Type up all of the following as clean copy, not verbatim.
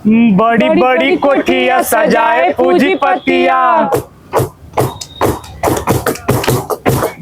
बड़ी बड़ी कोठियां सजाए पूंजीपतिया,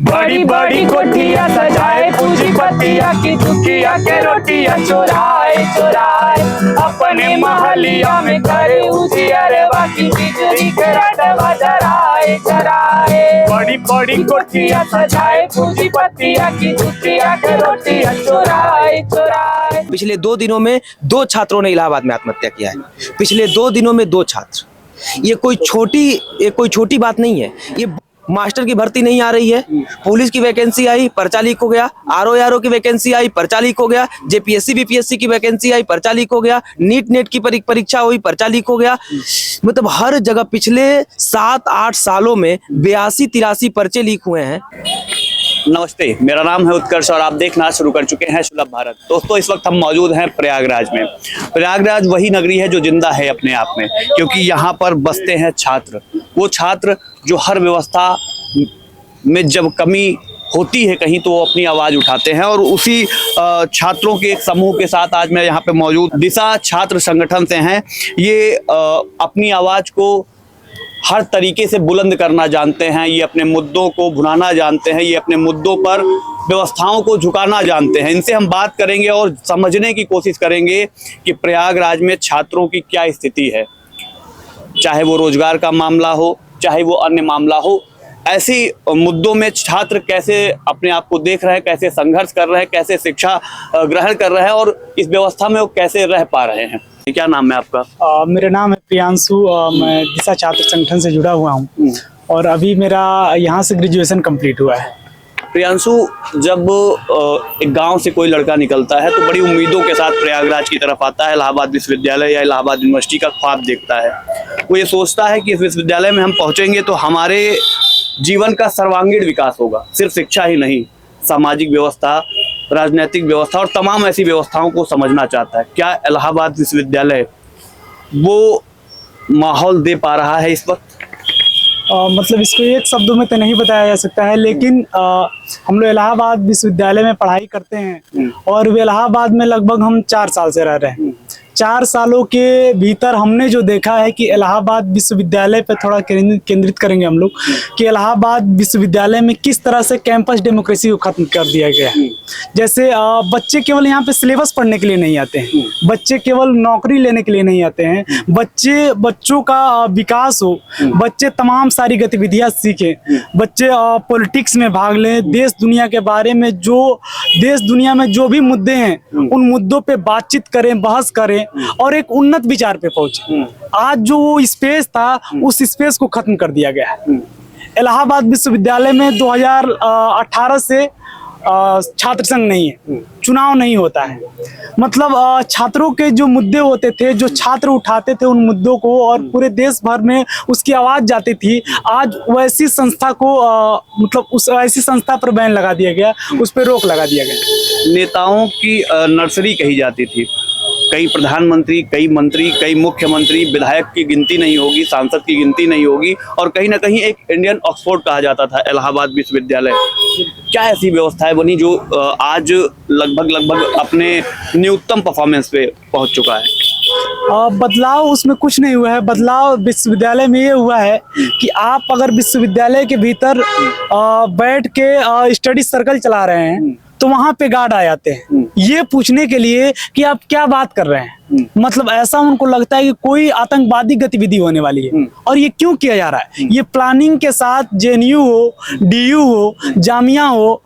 बड़ी बड़ी कोठियां सजाए पूंजीपतिया की चुकिया के रोटियां चुराए चुराए अपने महलिया में करे उजियारे बाकी बिजली के रटवा जराए जराए। बड़ी बड़ी कोठियां सजाए पूंजीपतिया की चुकिया के रोटियां चुराए चुराए। पिछले 2 दिनों में 2 छात्रों ने इलाहाबाद में आत्महत्या किया है। पिछले 2 दिनों में 2 छात्र। ये कोई छोटी बात नहीं है। ये मास्टर की भर्ती नहीं आ रही है, पुलिस की वैकेंसी आई, पर्चा लीक हो गया, आरओ की वैकेंसी आई, पर्चा लीक हो गया, जेपीएससी बीपीएससी की वैकेंसी आई, पर्चा लीक हो गया, नेट की परीक्षा हुई, पर्चा लीक हो गया। मतलब हर जगह पिछले 7-8 सालों में 82-83 पर्चे लीक हुए हैं। नमस्ते, मेरा नाम है उत्कर्ष और आप देखना शुरू कर चुके हैं सुलभ भारत। दोस्तों, इस वक्त हम मौजूद हैं प्रयागराज में। प्रयागराज वही नगरी है जो जिंदा है अपने आप में, क्योंकि यहाँ पर बसते हैं छात्र। वो छात्र जो हर व्यवस्था में जब कमी होती है कहीं तो वो अपनी आवाज़ उठाते हैं, और उसी छात्रों के एक समूह के साथ आज मैं यहाँ पे मौजूद दिशा छात्र संगठन से हैं। ये अपनी आवाज़ को हर तरीके से बुलंद करना जानते हैं, ये अपने मुद्दों को भुनाना जानते हैं, ये अपने मुद्दों पर व्यवस्थाओं को झुकाना जानते हैं। इनसे हम बात करेंगे और समझने की कोशिश करेंगे कि प्रयागराज में छात्रों की क्या स्थिति है, चाहे वो रोजगार का मामला हो, चाहे वो अन्य मामला हो। ऐसी मुद्दों में छात्र कैसे अपने आप को देख रहे हैं, कैसे संघर्ष कर रहे हैं, कैसे शिक्षा ग्रहण कर रहे हैं और इस व्यवस्था में वो कैसे रह पा रहे हैं। क्या नाम है आपका? मेरा नाम है प्रियांशु। मैं दिशा छात्र संगठन से जुड़ा हुआ हूँ और अभी मेरा यहाँ से ग्रेजुएशन कंप्लीट हुआ है। प्रियांशु, जब एक गांव से कोई लड़का निकलता है तो बड़ी उम्मीदों के साथ प्रयागराज की तरफ आता है, इलाहाबाद विश्वविद्यालय या इलाहाबाद यूनिवर्सिटी का ख्वाब देखता है। वो ये सोचता है कि इस विश्वविद्यालय में हम पहुंचेंगे तो हमारे जीवन का सर्वांगीण विकास होगा। सिर्फ शिक्षा ही नहीं, सामाजिक व्यवस्था, राजनीतिक व्यवस्था और तमाम ऐसी व्यवस्थाओं को समझना चाहता है। क्या इलाहाबाद विश्वविद्यालय वो माहौल दे पा रहा है इस वक्त? मतलब इसको एक शब्दों में तो नहीं बताया जा सकता है, लेकिन हम लोग इलाहाबाद विश्वविद्यालय में पढ़ाई करते हैं और वे इलाहाबाद में लगभग हम 4 साल से रह रहे हैं। 4 सालों के भीतर हमने जो देखा है कि इलाहाबाद विश्वविद्यालय पर थोड़ा केंद्रित करेंगे हम लोग कि इलाहाबाद विश्वविद्यालय में किस तरह से कैंपस डेमोक्रेसी को खत्म कर दिया गया है। जैसे बच्चे केवल यहाँ पे सिलेबस पढ़ने के लिए नहीं आते हैं, बच्चे केवल नौकरी लेने के लिए नहीं आते हैं, बच्चों का विकास हो, बच्चे तमाम सारी गतिविधियां सीखें, बच्चे पॉलिटिक्स में भाग लें, देश दुनिया के बारे में देश दुनिया में जो भी मुद्दे हैं उन मुद्दों पे बातचीत करें, बहस करें और एक उन्नत विचार पे पहुंचे। आज जो वो स्पेस था उस स्पेस को खत्म कर दिया गया है। इलाहाबाद विश्वविद्यालय में 2018 से छात्र संघ नहीं है, चुनाव नहीं होता है। मतलब छात्रों के जो मुद्दे होते थे, जो छात्र उठाते थे उन मुद्दों को और पूरे देश भर में उसकी आवाज जाती थी, आज वैसी संस्था को मतलब उस ऐसी संस्था पर बैन लगा दिया गया, उस पर रोक लगा दिया गया। नेताओं की नर्सरी कही जाती थी। कई प्रधानमंत्री, कई मंत्री, कई मुख्यमंत्री, विधायक की गिनती नहीं होगी, सांसद की गिनती नहीं होगी, और कहीं ना कहीं एक इंडियन ऑक्सफोर्ड कहा जाता था इलाहाबाद विश्वविद्यालय। क्या ऐसी व्यवस्थाएं बनी जो आज लगभग अपने न्यूनतम परफॉर्मेंस पे पहुंच चुका है? बदलाव उसमें कुछ नहीं हुआ है। बदलाव विश्वविद्यालय में ये हुआ है कि आप अगर विश्वविद्यालय के भीतर बैठ के स्टडी सर्कल चला रहे हैं तो वहां पे गार्ड आ जाते हैं ये पूछने के लिए कि आप क्या बात कर रहे हैं। मतलब ऐसा उनको लगता है कि कोई आतंकवादी गतिविधि होने वाली है। और ये क्यों किया जा रहा है? ये प्लानिंग के साथ जेएनयू हो, डीयू हो, जामिया हो,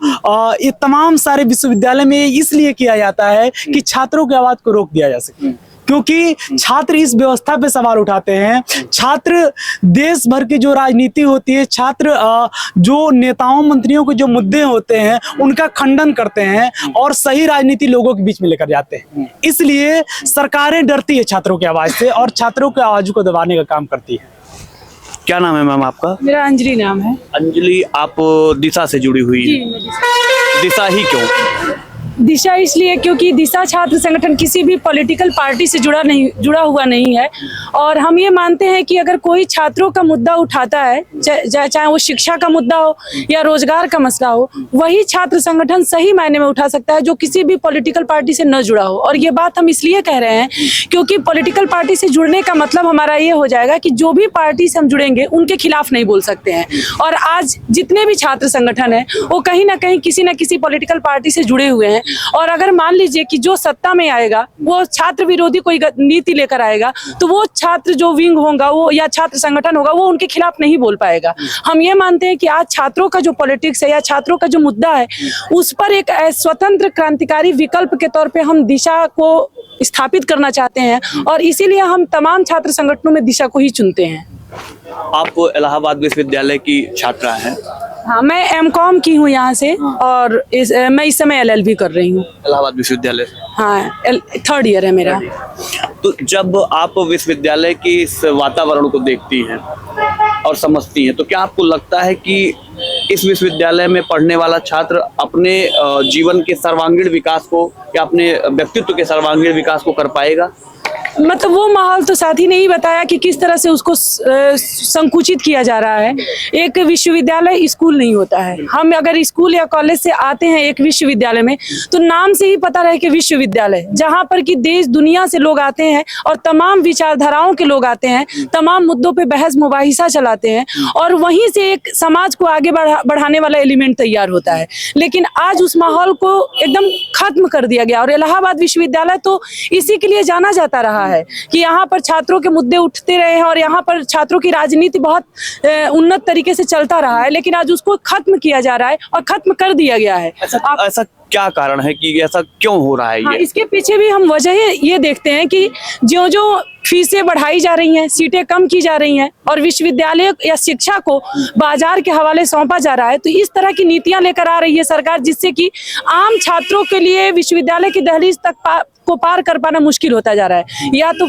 ये तमाम सारे विश्वविद्यालय में इसलिए किया जाता है कि छात्रों की आवाज को रोक दिया जा सके, क्योंकि छात्र इस व्यवस्था पे सवाल उठाते हैं। छात्र देश भर की जो राजनीति होती है, छात्र जो नेताओं मंत्रियों के जो मुद्दे होते हैं उनका खंडन करते हैं और सही राजनीति लोगों के बीच में लेकर जाते हैं। इसलिए सरकारें डरती है छात्रों की आवाज से और छात्रों की आवाज को दबाने का काम करती है। क्या नाम है मैम आपका? मेरा अंजलि नाम है। अंजलि, आप दिशा से जुड़ी हुई हैं। दिशा ही क्यों? दिशा इसलिए क्योंकि दिशा छात्र संगठन किसी भी पॉलिटिकल पार्टी से जुड़ा हुआ नहीं है, और हम ये मानते हैं कि अगर कोई छात्रों का मुद्दा उठाता है, चाहे वो शिक्षा का मुद्दा हो या रोजगार का मसला हो, वही छात्र संगठन सही मायने में उठा सकता है जो किसी भी पॉलिटिकल पार्टी से न जुड़ा हो। और ये बात हम इसलिए कह रहे हैं क्योंकि पॉलिटिकल पार्टी से जुड़ने का मतलब हमारा ये हो जाएगा कि जो भी पार्टी से हम जुड़ेंगे उनके खिलाफ नहीं बोल सकते हैं। और आज जितने भी छात्र संगठन हैं वो कहीं ना कहीं किसी न किसी पॉलिटिकल पार्टी से जुड़े हुए हैं, और अगर मान लीजिए कि जो सत्ता में आएगा वो छात्र विरोधी कोई नीति लेकर आएगा तो वो छात्र जो विंग होगा वो या छात्र संगठन होगा वो उनके खिलाफ नहीं बोल पाएगा। हम ये मानते हैं कि आज छात्रों का जो पॉलिटिक्स है या छात्रों का जो मुद्दा है उस पर एक स्वतंत्र क्रांतिकारी विकल्प के तौर पे हम दिशा को स्थापित करना चाहते हैं, और इसीलिए हम तमाम छात्र संगठनों में दिशा को ही चुनते हैं। आप इलाहाबाद विश्वविद्यालय की छात्रा हैं। हाँ, मैं एमकॉम की हूँ यहाँ से, और मैं इस समय LLB कर रही हूँ इलाहाबाद विश्वविद्यालय से। हाँ, 3rd ईयर है मेरा। तो जब आप विश्वविद्यालय के इस वातावरण को देखती हैं और समझती हैं, तो क्या आपको लगता है कि इस विश्वविद्यालय में पढ़ने वाला छात्र अपने जीवन के सर्वांगीण विकास को या अपने व्यक्तित्व के सर्वांगीण विकास को कर पाएगा? मतलब वो माहौल तो साथी ने ही बताया कि किस तरह से उसको संकुचित किया जा रहा है। एक विश्वविद्यालय स्कूल नहीं होता है। हम अगर स्कूल या कॉलेज से आते हैं एक विश्वविद्यालय में तो नाम से ही पता रहे कि विश्वविद्यालय, जहाँ पर कि देश दुनिया से लोग आते हैं और तमाम विचारधाराओं के लोग आते हैं, तमाम मुद्दों पे बहस मुबाहिसा चलाते हैं, और वहीं से एक समाज को आगे बढ़ाने वाला एलिमेंट तैयार होता है। लेकिन आज उस माहौल को एकदम खत्म कर दिया गया, और इलाहाबाद विश्वविद्यालय तो इसी के लिए जाना जाता रहा है कि यहाँ पर छात्रों के मुद्दे उठते रहे हैं और यहाँ पर छात्रों की राजनीति बहुत उन्नत तरीके से चलता रहा है। लेकिन आज उसको खत्म किया जा रहा है और खत्म कर दिया गया है। ऐसा क्या कारण है कि ऐसा क्यों हो रहा है? हाँ, इसके पीछे भी हम वजह ये देखते हैं कि जो जो फीसें बढ़ाई जा रही हैं, सीटें कम की जा रही हैं, और विश्वविद्यालय या शिक्षा को बाजार के हवाले सौंपा जा रहा है, तो इस तरह की नीतियां लेकर आ रही है सरकार, जिससे कि आम छात्रों के लिए विश्वविद्यालय की दहलीज तक को पार कर पाना मुश्किल होता जा रहा है। या तो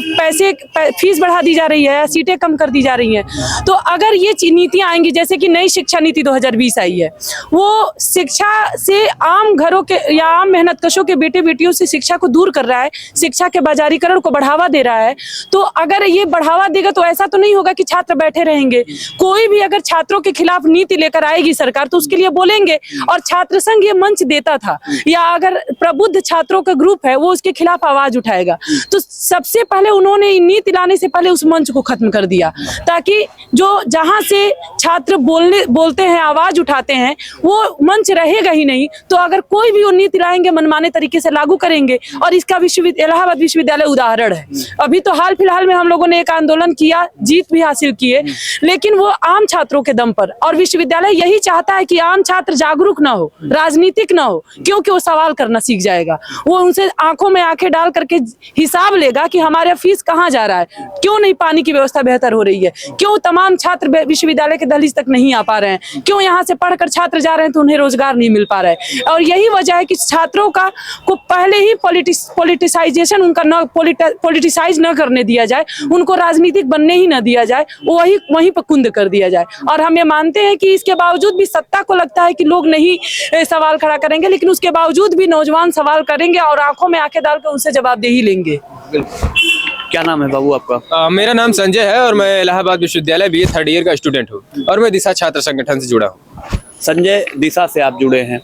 फीस बढ़ा दी जा रही है या सीटें कम कर दी जा रही हैं। तो अगर ये नीतियां आएंगी, जैसे कि नई शिक्षा नीति 2020 आई है, वो शिक्षा से आम घरों के या आम मेहनतकशों के बेटे बेटियों से शिक्षा को दूर कर रहा है, शिक्षा के बाजारीकरण को बढ़ावा दे रहा है। तो अगर ये बढ़ावा देगा तो ऐसा तो नहीं होगा कि छात्र बैठे रहेंगे। कोई भी अगर छात्रों के खिलाफ नीति लेकर आएगी सरकार तो उसके लिए बोलेंगे, और छात्र संघ ये मंच देता था, या अगर प्रबुद्ध छात्रों का ग्रुप है वो उसके खिलाफ आवाज उठाएगा। तो सबसे पहले उन्होंने नीति लाने से पहले उस मंच को खत्म कर दिया, ताकि जो जहां से छात्र बोलते हैं, आवाज उठाते हैं, वो मंच रहेगा ही नहीं। तो अगर कोई भी वो नीति लाएंगे, मनमाने तरीके से लागू करेंगे, और इसका इलाहाबाद विश्वविद्यालय उदाहरण है। अभी तो हाल फिलहाल में हम लोगों ने एक आंदोलन किया, जीत भी हासिल किए, लेकिन वो आम छात्रों के दम पर। और विश्वविद्यालय यही चाहता है कि आम छात्र जागरूक ना हो, राजनीतिक ना हो, क्योंकि वो सवाल करना सीख जाएगा। वो उनसे आंखों में आंखें डाल करके हिसाब लेगा कि हमारा फीस कहाँ जा रहा है, क्यों नहीं पानी की व्यवस्था बेहतर हो रही है, क्यों तमाम छात्र विश्वविद्यालय के दहलीज तक नहीं आ पा रहे हैं, क्यों यहाँ से पढ़कर छात्र जा रहे हैं तो उन्हें रोजगार नहीं मिल पा रहा है। और यही वजह है कि छात्रों को पहले ही पॉलिटिसाइजेशन उनका पॉलिटिसाइज न करने दिया जाए, उनको राजनीतिक बनने ही न दिया जाए, वहीं पर कुंद कर दिया जाए। और हम ये मानते हैं कि इसके बावजूद भी सत्ता को लगता है कि लोग नहीं सवाल खड़ा करेंगे, लेकिन उसके बावजूद भी नौजवान सवाल करेंगे और आंखों में आंखें डालकर उनसे जवाबदेही लेंगे। क्या नाम है बाबू आपका? मेरा नाम संजय है और मैं इलाहाबाद विश्वविद्यालय BA 3rd ईयर का स्टूडेंट हूँ, और मैं दिशा छात्र संगठन से जुड़ा हूँ। संजय, दिशा से आप जुड़े हैं।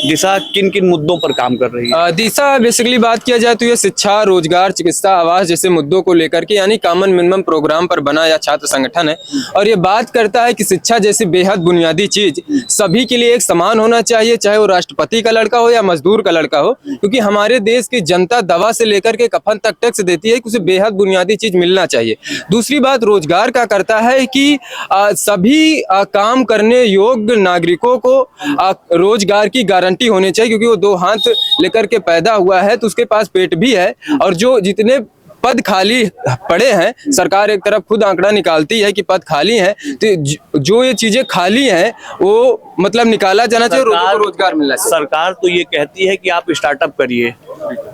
दिशा किन किन मुद्दों पर काम कर रही है? दिशा बेसिकली बात किया जाए तो ये शिक्षा, रोजगार, चिकित्सा, आवास जैसे मुद्दों को लेकर के, यानी कॉमन मिनिमम प्रोग्राम पर बना या छात्र संगठन है। और ये बात करता है कि शिक्षा जैसी बेहद बुनियादी चीज सभी के लिए एक समान होना चाहिए, चाहे वो राष्ट्रपति का लड़का हो या मजदूर का लड़का हो, क्योंकि हमारे देश की जनता दवा से लेकर के कफन तक टैक्स देती है कि उसे बेहद बुनियादी चीज मिलना चाहिए। दूसरी बात रोजगार का करता है कि सभी काम करने योग्य नागरिकों को रोजगार की गारंटी होनी चाहिए, क्योंकि वो 2 हाथ लेकर के पैदा हुआ है तो उसके पास पेट भी है। और जो जितने पद खाली पड़े हैं, सरकार एक तरफ खुद आंकड़ा निकालती है कि पद खाली हैं, तो जो ये चीजें खाली हैं वो मतलब निकाला जाना चाहिए, लोगों को रोजगार मिलना चाहिए। सरकार तो ये कहती है कि आप स्टार्टअप करिए,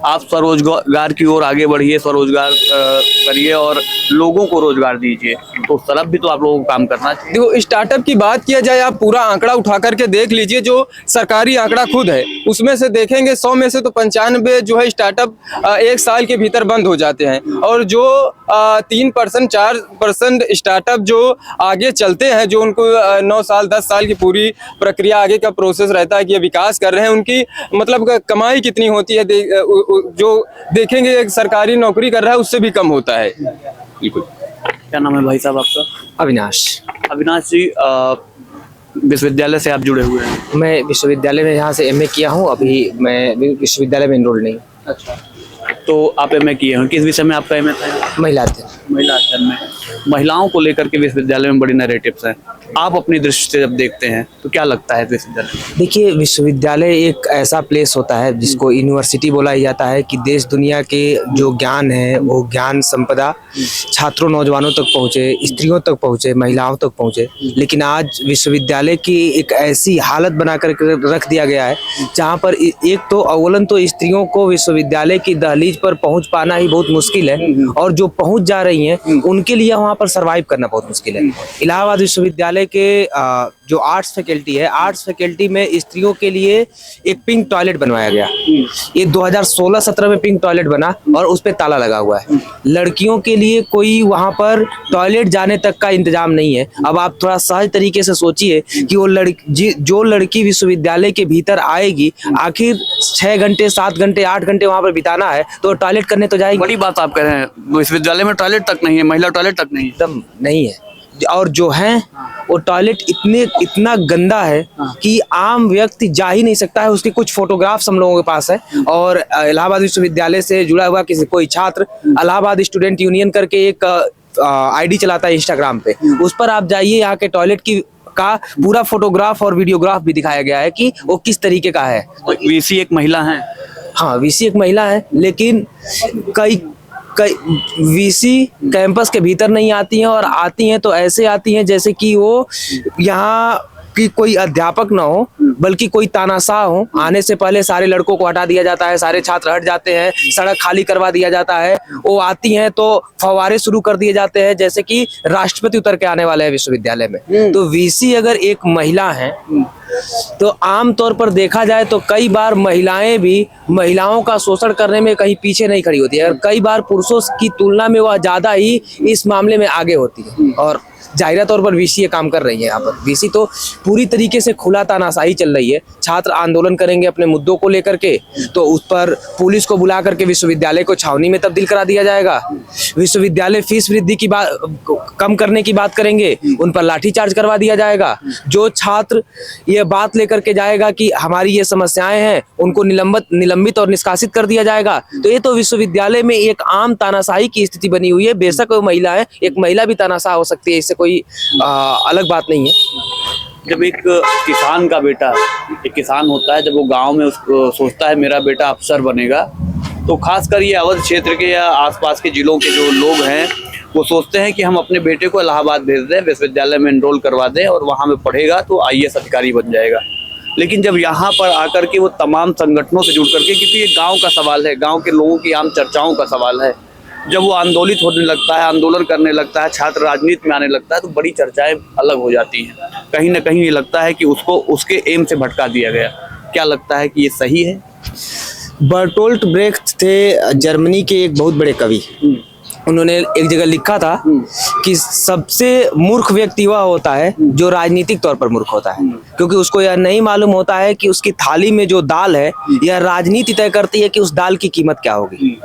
आप स्वरोजगार की ओर आगे बढ़िए, स्वरोजगार करिए और लोगों को रोजगार दीजिए, तो उस तरफ भी तो आप लोगों को काम करना चाहिए। देखो, स्टार्टअप की बात किया जाए, आप पूरा आंकड़ा उठा करके देख लीजिए, जो सरकारी आंकड़ा खुद है उसमें से देखेंगे 100 में से तो 95 जो है स्टार्टअप 1 साल के भीतर बंद हो जाते हैं, और जो 3% 4% स्टार्टअप जो आगे चलते हैं, जो उनको 9 साल 10 साल की पूरी प्रक्रिया आगे का प्रोसेस रहता है कि ये विकास कर रहे हैं, उनकी मतलब कमाई कितनी होती है जो देखेंगे एक सरकारी नौकरी कर रहा है उससे भी कम होता है। बिल्कुल। क्या नाम है भाई साहब आपका? अविनाश। अविनाश जी, विश्वविद्यालय से आप जुड़े हुए हैं? मैं विश्वविद्यालय में यहाँ से एमए किया हूँ, अभी मैं विश्वविद्यालय में एनरोल नहीं। अच्छा, तो आप एमए किए हैं, किस विषय में आपका एमए था? महिला अध्ययन। महिला अध्ययन में। महिलाओं को लेकर के विश्वविद्यालय में बड़ी नैरेटिव्स हैं, आप अपनी दृष्टि से जब देखते हैं तो क्या लगता है विश्वविद्यालय? देखिए, विश्वविद्यालय एक ऐसा प्लेस होता है जिसको यूनिवर्सिटी बोला जाता है कि देश दुनिया के जो ज्ञान है वो ज्ञान संपदा छात्रों नौजवानों तक पहुँचे, स्त्रियों तक पहुँचे, महिलाओं तक पहुँचे। लेकिन आज विश्वविद्यालय की एक ऐसी हालत बना कर रख दिया गया है जहाँ पर एक तो अव्वलन तो स्त्रियों को विश्वविद्यालय की दहलीज पर पहुँच पाना ही बहुत मुश्किल है, और जो पहुँच जा रही हैं उनके लिए वहाँ पर सर्वाइव करना बहुत मुश्किल है। इलाहाबाद विश्वविद्यालय के जो आर्ट्स फैकल्टी है, आर्ट्स फैकल्टी में स्त्रियों के लिए एक पिंक टॉयलेट बनवाया गया। ये 2016-17 में पिंक टॉयलेट बना और उस पे ताला लगा हुआ है। लड़कियों के लिए कोई वहां पर टॉयलेट जाने तक का इंतजाम नहीं है। अब आप थोड़ा सहज तरीके से सोचिए कि वो जो लड़की विश्वविद्यालय के भीतर आएगी, आखिर 6 घंटे 7 घंटे 8 घंटे वहां पर बिताना है, तो टॉयलेट करने तो जाएगी। बड़ी बात आप कह रहे हैं, विश्वविद्यालय में टॉयलेट तक नहीं है, महिला टॉयलेट तक नहीं है। एकदम नहीं है, और जो है वो टॉयलेट इतना गंदा है कि आम व्यक्ति जा ही नहीं सकता है। उसके कुछ फोटोग्राफ्स हम लोगों के पास है, और इलाहाबाद विश्वविद्यालय से जुड़ा हुआ कोई छात्र इलाहाबाद स्टूडेंट यूनियन करके एक आईडी चलाता है इंस्टाग्राम पे, उस पर आप जाइए, यहाँ के टॉयलेट का पूरा फोटोग्राफ और वीडियोग्राफ भी दिखाया गया है कि वो किस तरीके का है। वीसी एक महिला है? हाँ, वीसी एक महिला है, लेकिन कई वीसी कैंपस के भीतर नहीं आती हैं, और आती हैं तो ऐसे आती हैं जैसे कि वो यहाँ कि कोई अध्यापक ना हो बल्कि कोई तानाशाह हो। आने से पहले सारे लड़कों को हटा दिया जाता है, सारे छात्र हट जाते हैं, सड़क खाली करवा दिया जाता है। वो आती हैं तो फव्वारे शुरू कर दिए जाते हैं जैसे कि राष्ट्रपति उतर के आने वाले हैं विश्वविद्यालय में। तो वीसी अगर एक महिला है तो आम तौर पर देखा जाए तो कई बार महिलाएं भी महिलाओं का शोषण करने में कहीं पीछे नहीं खड़ी होती है, और कई बार पुरुषों की तुलना में वह ज्यादा ही इस मामले में आगे होती है। और जाहिर तौर पर वीसी ये काम कर रही है। यहाँ पर वीसी तो पूरी तरीके से खुला तानाशाही चल रही है। छात्र आंदोलन करेंगे अपने मुद्दों को लेकर के, तो उस पर पुलिस को बुला करके विश्वविद्यालय को छावनी में तब्दील करा दिया जाएगा। विश्वविद्यालय फीस वृद्धि की बात कम करने की बात करेंगे, उन पर लाठीचार्ज करवा दिया जाएगा। जो छात्र ये बात लेकर के जाएगा कि हमारी ये समस्याएं हैं, उनको निलंबित और निष्कासित कर दिया जाएगा। तो ये तो विश्वविद्यालय में एक आम तानाशाही की स्थिति बनी हुई है। बेशक वो महिला है, एक महिला भी तानाशाह हो सकती है, इससे कोई अलग बात नहीं है। जब एक किसान का बेटा, एक किसान होता है, जब वो गांव में उसको सोचता है मेरा बेटा अफसर बनेगा, तो खासकर ये अवध क्षेत्र के या आसपास के जिलों के जो लोग हैं वो सोचते हैं कि हम अपने बेटे को इलाहाबाद भेज दें, विश्वविद्यालय में एनरोल करवा दें और वहाँ में पढ़ेगा तो आईएएस अधिकारी बन जाएगा। लेकिन जब यहाँ पर आकर के वो तमाम संगठनों से जुड़ करके, क्योंकि ये गाँव का सवाल है, गाँव के लोगों की आम चर्चाओं का सवाल है, जब वो आंदोलित होने लगता है, आंदोलन करने लगता है, छात्र राजनीति में आने लगता है, तो बड़ी चर्चाएं अलग हो जाती हैं। कहीं ना कहीं ये लगता है कि उसको उसके एम से भटका दिया गया। क्या लगता है कि ये सही है? बर्टोल्ट ब्रेख्ट थे जर्मनी के एक बहुत बड़े कवि। उन्होंने एक जगह लिखा था कि सबसे मूर्ख व्यक्ति वह होता है जो राजनीतिक तौर पर मूर्ख होता है, क्योंकि उसको यह नहीं मालूम होता है कि उसकी थाली में जो दाल है यह राजनीति तय करती है कि उस दाल की कीमत क्या होगी।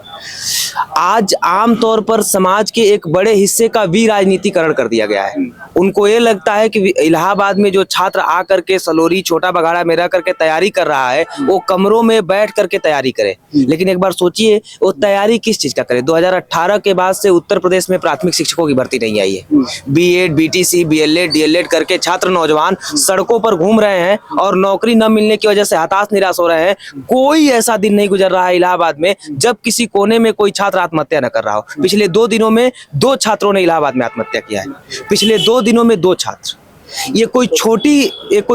आज आम तौर पर समाज के एक बड़े हिस्से का भी राजनीतिकरण कर दिया गया है। उनको ये लगता है कि इलाहाबाद में जो छात्र आकर के सलोरी छोटा बघाड़ा में रह करके तैयारी कर रहा है वो कमरों में बैठ करके तैयारी करे। लेकिन एक बार सोचिए वो तैयारी किस चीज का करे। 2018 के बाद से उत्तर प्रदेश में प्राथमिक शिक्षकों की भर्ती नहीं आई है। बीएड, बीटीसी, बीएलएड, डीएलएड करके छात्र नौजवान सड़कों पर घूम रहे हैं और नौकरी न मिलने की वजह से हताश निराश हो रहे हैं। कोई ऐसा दिन नहीं गुजर रहा है इलाहाबाद में जब किसी कोने में कोई छात्र आत्महत्या न कर रहा हो। पिछले 2 दिनों में 2 छात्रों ने इलाहाबाद में आत्महत्या किया है। पिछले 2 दिनों में 2 छात्र। ये कोई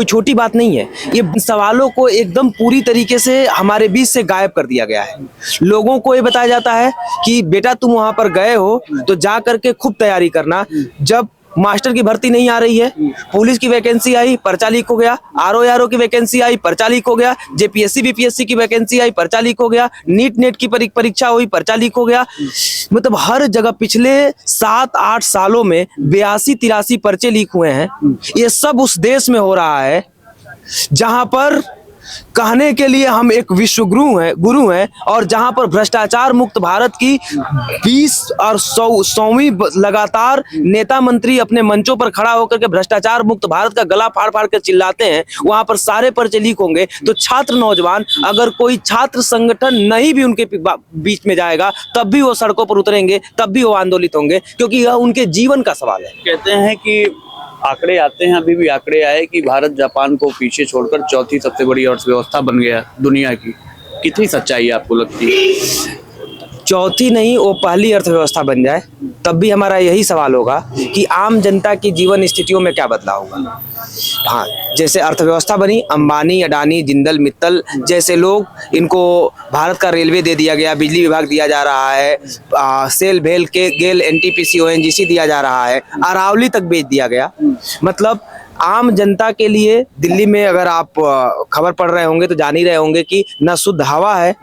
छोटी बात नहीं है। ये सवालों को एकदम पूरी तरीके से हमारे बीच से गायब कर दिया गया है। लोगों को ये बताया जाता है कि बेटा तुम वहां पर गए हो तो जा करके खूब तैयारी करना। जब मास्टर की भर्ती नहीं आ रही है, पुलिस की वैकेंसी आई, पर्चा लीक हो गया, आरओ की वैकेंसी आई, पर्चा लीक हो गया, जेपीएससी बीपीएससी की वैकेंसी आई, पर्चा लीक हो गया, नीट नेट की परीक्षा हुई, पर्चा लीक हो गया। मतलब हर जगह पिछले 7-8 सालों में 82-83 पर्चे लीक हुए हैं। ये सब उस देश में हो रहा है जहां पर कहने के लिए हम एक विश्व गुरु हैं और जहां पर भ्रष्टाचार मुक्त भारत की 20 और 100वीं लगातार नेता मंत्री अपने मंचों पर खड़ा होकर के भ्रष्टाचार मुक्त भारत का गला फाड़ फाड़ कर चिल्लाते हैं, वहां पर सारे पर्चे लीक होंगे। तो छात्र नौजवान, अगर कोई छात्र संगठन नहीं भी उनके बीच में जाएगा तब भी वो सड़कों पर उतरेंगे, तब भी वो आंदोलित होंगे, क्योंकि यह उनके जीवन का सवाल है। कहते हैं कि आंकड़े आते हैं, अभी भी आंकड़े आए कि भारत जापान को पीछे छोड़कर चौथी सबसे बड़ी अर्थव्यवस्था बन गया दुनिया की। कितनी सच्चाई आपको लगती है? चौथी नहीं, वो पहली अर्थव्यवस्था बन जाए तब भी हमारा यही सवाल होगा कि आम जनता की जीवन स्थितियों में क्या बदलाव होगा। हाँ, जैसे अर्थव्यवस्था बनी, अंबानी, अडानी, जिंदल, मित्तल जैसे लोग, इनको भारत का रेलवे दे दिया गया, बिजली विभाग दिया जा रहा है, सेल भेल के गेल एनटीपीसी ओएनजीसी दिया जा रहा है, अरावली तक बेच दिया गया। मतलब आम जनता के लिए दिल्ली में अगर आप खबर पढ़ रहे होंगे तो जान ही रहे होंगे कि न शुद्ध हवा है,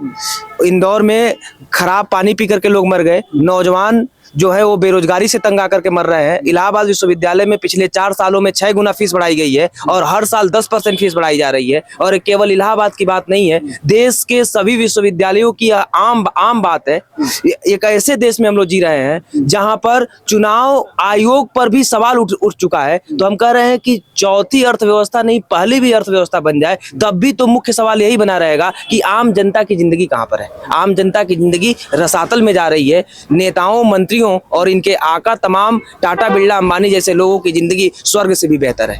इंदौर में खराब पानी पी करके लोग मर गए, नौजवान जो है वो बेरोजगारी से तंग आकर के मर रहे हैं। इलाहाबाद विश्वविद्यालय में पिछले 4 सालों में 6 गुना फीस बढ़ाई गई है और हर साल 10% फीस बढ़ाई जा रही है। और केवल इलाहाबाद की बात नहीं है, देश के सभी विश्वविद्यालयों की आम बात है। एक ऐसे देश में हम लोग जी रहे हैं जहां पर चुनाव आयोग पर भी सवाल उठ चुका है। तो हम कह रहे हैं कि चौथी अर्थव्यवस्था नहीं, पहली भी अर्थव्यवस्था बन जाए तब भी तो मुख्य सवाल यही बना रहेगा कि आम जनता की जिंदगी कहां पर है। आम जनता की जिंदगी रसातल में जा रही है। नेताओं, मंत्रियों और इनके आका तमाम टाटा, बिरला, अंबानी जैसे लोगों की जिंदगी स्वर्ग से भी बेहतर है।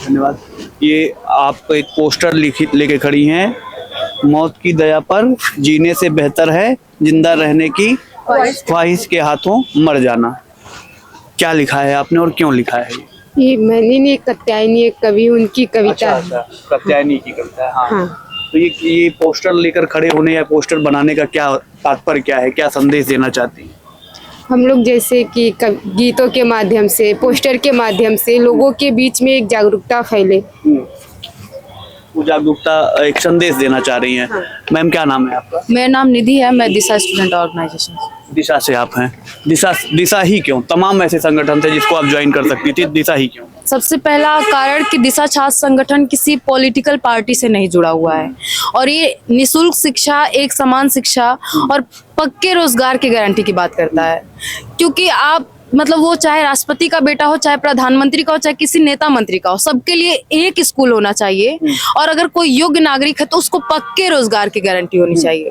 धन्यवाद। ये आप एक पोस्टर लेके खड़ी हैं, मौत की दया पर जीने से बेहतर है जिंदा रहने की ख्वाहिश के हाथों मर जाना। क्या लिखा है आपने और क्यों लिखा है? ये मैंने नहीं, कात्यायनी एक कवि, उनकी कविता है। अच्छा, कात्यायनी की कविता है। हाँ। हाँ। तो ये पोस्टर लेकर खड़े होने या पोस्टर बनाने का क्या तात्पर्य, क्या है, क्या संदेश देना चाहती हैं? हम लोग जैसे कि गीतों के माध्यम से, पोस्टर के माध्यम से लोगों के बीच में एक जागरूकता फैले। वो जागरूकता, एक संदेश देना चाह रही हैं। मैम, क्या नाम है आपका? मेरा नाम निधि है, मैं दिशा स्टूडेंट ऑर्गेनाइजेशन। दिशा से आप हैं? दिशा ही क्यों? तमाम ऐसे संगठन थे जिसको आप ज्वाइन कर सकती थी, दिशा ही क्यों? सबसे पहला कारण कि दिशा छात्र संगठन किसी पॉलिटिकल पार्टी से नहीं जुड़ा हुआ है और ये निशुल्क शिक्षा, एक समान शिक्षा और पक्के रोजगार की गारंटी की बात करता है। क्योंकि आप मतलब वो चाहे राष्ट्रपति का बेटा हो, चाहे प्रधानमंत्री का हो, चाहे किसी नेता मंत्री का हो, सबके लिए एक स्कूल होना चाहिए और अगर कोई योग्य नागरिक है तो उसको पक्के रोजगार की गारंटी होनी चाहिए।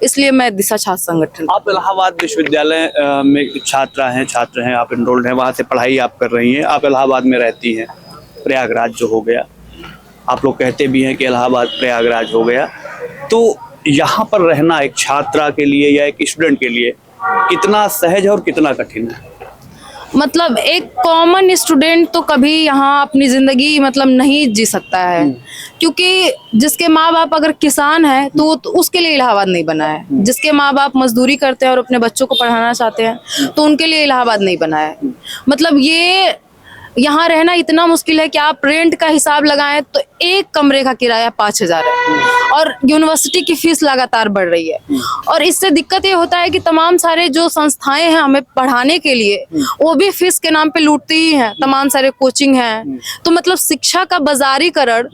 इसलिए मैं दिशा छात्र संगठन। आप इलाहाबाद विश्वविद्यालय में छात्र हैं, आप एनरोल्ड हैं, वहाँ से पढ़ाई आप कर रही हैं। आप इलाहाबाद में रहती हैं, प्रयागराज जो हो गया, आप लोग कहते भी हैं कि इलाहाबाद प्रयागराज हो गया, तो यहाँ पर रहना एक छात्रा के लिए या एक स्टूडेंट के लिए कितना सहज है और कितना कठिन है? मतलब एक कॉमन स्टूडेंट तो कभी यहाँ अपनी जिंदगी मतलब नहीं जी सकता है, क्योंकि जिसके माँ बाप अगर किसान है तो उसके लिए इलाहाबाद नहीं बना है। जिसके माँ बाप मजदूरी करते हैं और अपने बच्चों को पढ़ाना चाहते हैं तो उनके लिए इलाहाबाद नहीं बना है। मतलब ये यहाँ रहना इतना मुश्किल है कि आप रेंट का हिसाब लगाएं तो एक कमरे का किराया 5,000 है और यूनिवर्सिटी की फीस लगातार बढ़ रही है। और इससे दिक्कत ये होता है कि तमाम सारे जो संस्थाएं हैं हमें पढ़ाने के लिए, वो भी फीस के नाम पे लूटती ही हैं। तमाम सारे कोचिंग हैं, तो मतलब शिक्षा का बाजारीकरण,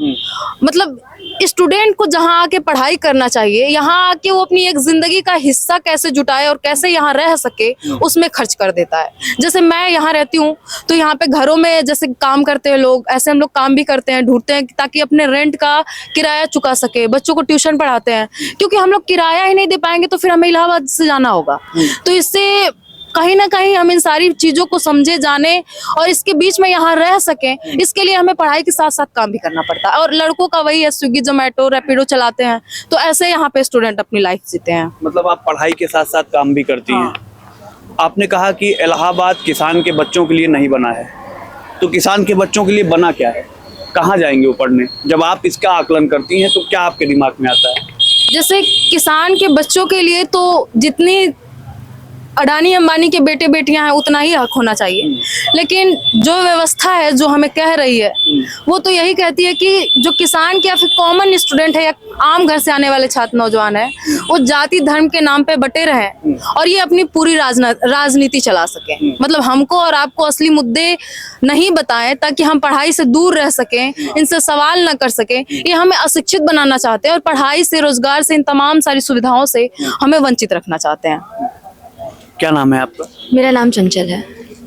मतलब स्टूडेंट को जहाँ आके पढ़ाई करना चाहिए, यहाँ आके वो अपनी एक जिंदगी का हिस्सा कैसे जुटाए और कैसे यहाँ रह सके उसमें खर्च कर देता है। जैसे मैं यहाँ रहती हूँ तो यहाँ पे घरों में जैसे काम करते हैं लोग, ऐसे हम लोग काम भी करते हैं, ढूंढते हैं ताकि अपने रेंट का किराया चुका सके, बच्चों को ट्यूशन पढ़ाते हैं। क्योंकि हम लोग किराया ही नहीं दे पाएंगे तो फिर हमें इलाहाबाद से जाना होगा। तो इससे कहीं ना कहीं हम इन सारी चीजों को समझे, जाने और इसके बीच में यहाँ रह सकें, इसके लिए हमें पढ़ाई के साथ साथ काम भी करना पड़ता है। और लड़कों का वही है, स्विगी, जोमेटो, रैपिडो चलाते हैं, तो ऐसे यहाँ पे स्टूडेंट अपनी लाइफ जीते हैं। मतलब आप पढ़ाई के साथ साथ काम भी करती हैं। आपने कहा कि इलाहाबाद किसान के बच्चों के लिए नहीं बना है, तो किसान के बच्चों के लिए बना क्या है, कहाँ जाएंगे वो पढ़ने? जब आप इसका आकलन करती हैं तो क्या आपके दिमाग में आता है? जैसे किसान के बच्चों के लिए तो जितनी अडानी अंबानी के बेटे बेटियां हैं उतना ही हक होना चाहिए, लेकिन जो व्यवस्था है जो हमें कह रही है वो तो यही कहती है कि जो किसान के या फिर कॉमन स्टूडेंट है या आम घर से आने वाले छात्र नौजवान है वो जाति धर्म के नाम पे बटे रहें और ये अपनी पूरी राजनीति चला सके। मतलब हमको और आपको असली मुद्दे नहीं बताएं ताकि हम पढ़ाई से दूर रह सकें, इनसे सवाल न कर सकें। ये हमें अशिक्षित बनाना चाहते हैं और पढ़ाई से, रोजगार से, इन तमाम सारी सुविधाओं से हमें वंचित रखना चाहते हैं। क्या नाम है आपका? मेरा नाम चंचल है।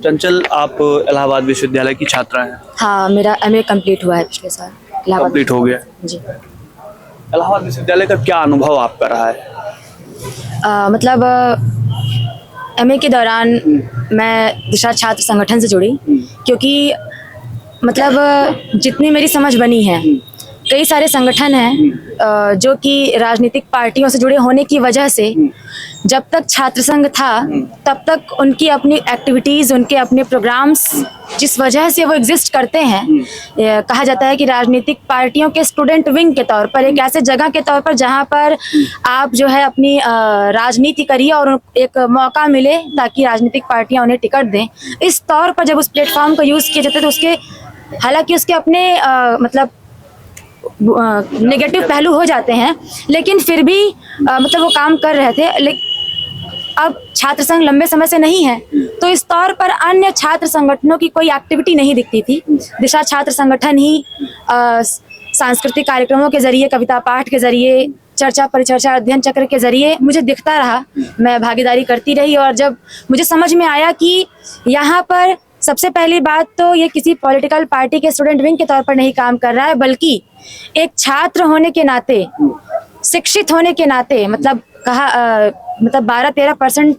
चंचल, आप इलाहाबाद विश्वविद्यालय की छात्रा हैं। हाँ, मेरा एमए कंप्लीट हुआ है पिछले साल। इलाहाबाद कंप्लीट हो गया जी। इलाहाबाद विश्वविद्यालय का क्या अनुभव आपका रहा है? मतलब एमए के दौरान मैं दिशा छात्र संगठन से जुड़ी, क्योंकि मतलब जितनी मेरी समझ बनी है, कई सारे संगठन हैं जो कि राजनीतिक पार्टियों से जुड़े होने की वजह से जब तक छात्र संघ था तब तक उनकी अपनी एक्टिविटीज़, उनके अपने प्रोग्राम्स जिस वजह से वो एग्जिस्ट करते हैं, कहा जाता है कि राजनीतिक पार्टियों के स्टूडेंट विंग के तौर पर, एक ऐसे जगह के तौर पर जहां पर आप जो है अपनी राजनीति करिए और एक मौका मिले ताकि राजनीतिक पार्टियां उन्हें टिकट दें। इस तौर पर जब उस प्लेटफॉर्म को यूज़ किया जाता है तो उसके, हालांकि उसके अपने मतलब नेगेटिव पहलू हो जाते हैं, लेकिन फिर भी मतलब वो काम कर रहे थे। लेकिन अब छात्र संघ लंबे समय से नहीं है तो इस तौर पर अन्य छात्र संगठनों की कोई एक्टिविटी नहीं दिखती थी। दिशा छात्र संगठन ही सांस्कृतिक कार्यक्रमों के जरिए, कविता पाठ के जरिए, चर्चा परिचर्चा, अध्ययन चक्र के जरिए मुझे दिखता रहा। मैं भागीदारी करती रही और जब मुझे समझ में आया कि यहाँ पर सबसे पहली बात तो ये किसी पॉलिटिकल पार्टी के स्टूडेंट विंग के तौर पर नहीं काम कर रहा है, बल्कि एक छात्र होने के नाते, शिक्षित होने के नाते, मतलब कहा मतलब 12-13%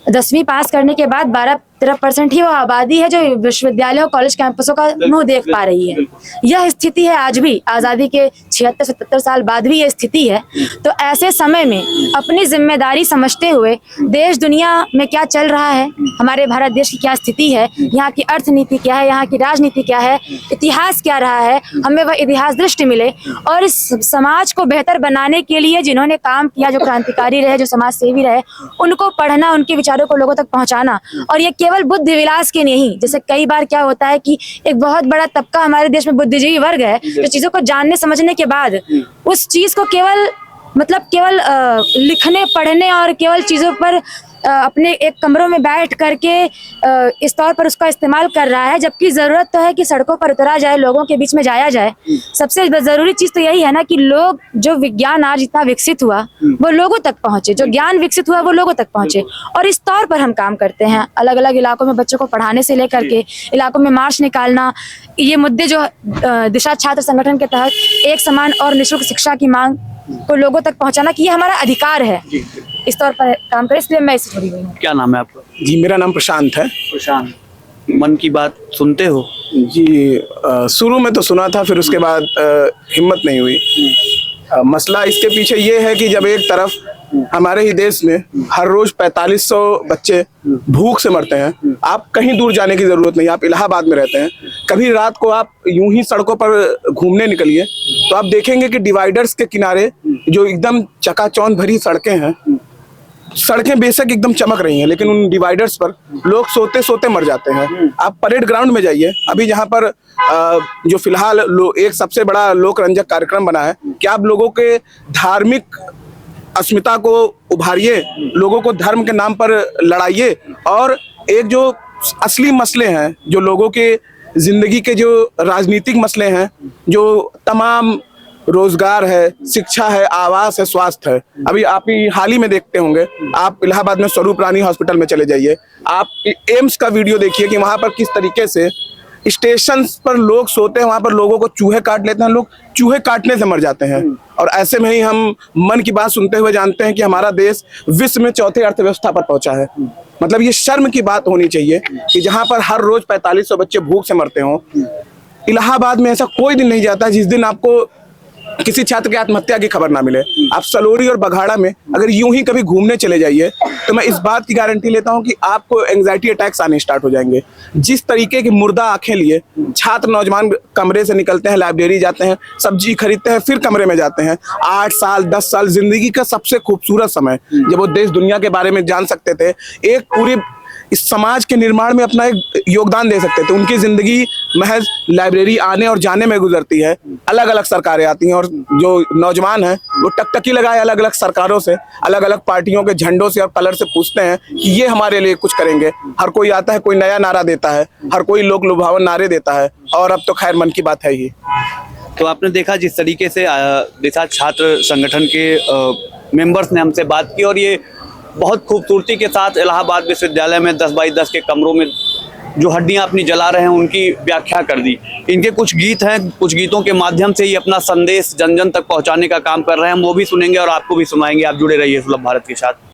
10वीं पास करने के बाद 12-13% ही वो आबादी है जो विश्वविद्यालयों, कॉलेज कैंपसों का मुंह देख पा रही है। यह स्थिति है आज भी, आज़ादी के 76-77 साल बाद भी ये स्थिति है। तो ऐसे समय में अपनी जिम्मेदारी समझते हुए देश दुनिया में क्या चल रहा है, हमारे भारत देश की क्या स्थिति है, यहाँ की अर्थनीति क्या है, यहाँ की राजनीति क्या है, इतिहास क्या रहा है, हमें वह इतिहास दृष्टि मिले और इस समाज को बेहतर बनाने के लिए जिन्होंने काम किया, जो क्रांतिकारी रहे, जो समाज सेवी रहे, उनको पढ़ना, उनके विचारों को लोगों तक पहुंचाना। और ये केवल बुद्धि विलास के नहीं, जैसे कई बार क्या होता है कि एक बहुत बड़ा तबका हमारे देश में बुद्धिजीवी वर्ग है जो चीजों को जानने समझने के बाद उस चीज को केवल लिखने, पढ़ने और केवल चीजों पर अपने एक कमरों में बैठ करके इस तौर पर उसका इस्तेमाल कर रहा है, जबकि जरूरत तो है कि सड़कों पर उतरा जाए, लोगों के बीच में जाया जाए। सबसे जरूरी चीज तो यही है ना कि लोग, जो विज्ञान आज इतना विकसित हुआ वो लोगों तक पहुंचे, जो ज्ञान विकसित हुआ वो लोगों तक पहुंचे। और इस तौर पर हम काम करते हैं, अलग अलग इलाकों में बच्चों को पढ़ाने से लेकर के इलाकों में मार्च निकालना, ये मुद्दे जो दिशा छात्र संगठन के तहत एक समान और निःशुल्क शिक्षा की मांग को लोगों तक पहुंचाना कि ये हमारा अधिकार है, इस तौर पर काम करें, इसलिए मैं इससे जुड़ी हुई हूँ। क्या नाम है आपका? जी, मेरा नाम प्रशांत है। प्रशांत, मन की बात सुनते हो? जी, शुरू में तो सुना था, फिर उसके बाद हिम्मत नहीं हुई। मसला इसके पीछे ये है कि जब एक तरफ हमारे ही देश में हर रोज 4500 बच्चे भूख से मरते हैं, आप कहीं दूर जाने की जरूरत नहीं, आप इलाहाबाद में रहते हैं, कभी रात को आप यूं ही सड़कों पर घूमने निकलिए तो आप देखेंगे कि डिवाइडर्स के किनारे जो एकदम चकाचौंध भरी सड़कें हैं, सड़कें बेशक एकदम चमक रही हैं, लेकिन उन डिवाइडर्स पर लोग सोते सोते मर जाते हैं। आप परेड ग्राउंड में जाइए, अभी जहाँ पर जो फिलहाल एक सबसे बड़ा लोक रंजक कार्यक्रम बना है कि आप लोगों के धार्मिक अस्मिता को उभारिए, लोगों को धर्म के नाम पर लड़ाइए और एक जो असली मसले हैं, जो लोगों के जिंदगी के जो राजनीतिक मसले हैं, जो तमाम रोजगार है, शिक्षा है, आवास है, स्वास्थ्य है, अभी आप ही हाल ही में देखते होंगे, आप इलाहाबाद में स्वरूप रानी हॉस्पिटल में चले जाइए, आप एम्स का वीडियो देखिए कि वहां पर किस तरीके से स्टेशन पर लोग सोते हैं, वहां पर लोगों को चूहे काट लेते हैं, लोग चूहे काटने से मर जाते हैं। और ऐसे में ही हम मन की बात सुनते हुए जानते हैं कि हमारा देश विश्व में 4थी अर्थव्यवस्था पर पहुंचा है। मतलब ये शर्म की बात होनी चाहिए कि जहां पर हर रोज 4500 बच्चे भूख से मरते हों, इलाहाबाद में ऐसा कोई दिन नहीं जाता जिस दिन आपको किसी छात्र की आत्महत्या की खबर ना मिले। आप सलोरी और बघाड़ा में अगर यूं ही कभी घूमने चले जाइए तो मैं इस बात की गारंटी लेता हूं कि आपको एंजाइटी अटैक्स आने स्टार्ट हो जाएंगे। जिस तरीके की मुर्दा आंखें लिए छात्र नौजवान कमरे से निकलते हैं, लाइब्रेरी जाते हैं, सब्जी खरीदते हैं, फिर कमरे में जाते हैं। 8 साल 10 साल जिंदगी का सबसे खूबसूरत समय, जब वो देश दुनिया के बारे में जान सकते थे, एक पूरी इस समाज के निर्माण में अपना एक योगदान दे सकते थे। उनकी जिंदगी महज लाइब्रेरी आने और जाने में गुजरती है। अलग अलग सरकारें आती हैं और जो नौजवान हैं वो टकटकी लगाए अलग अलग सरकारों से, अलग अलग पार्टियों के झंडों से और कलर से पूछते हैं कि ये हमारे लिए कुछ करेंगे। हर कोई आता है, कोई नया नारा देता है, हर कोई लोक लुभावन नारे देता है, और अब तो खैर मन की बात है ही। तो आपने देखा जिस तरीके से दिशा छात्र संगठन के मेंबर्स ने हमसे बात की, और ये बहुत खूबसूरती के साथ इलाहाबाद विश्वविद्यालय में 10 बाई 10 के कमरों में जो हड्डियां अपनी जला रहे हैं उनकी व्याख्या कर दी। इनके कुछ गीत हैं, कुछ गीतों के माध्यम से ये अपना संदेश जन जन तक पहुंचाने का काम कर रहे हैं। हम वो भी सुनेंगे और आपको भी सुनाएंगे। आप जुड़े रहिए सुलभ भारत के साथ।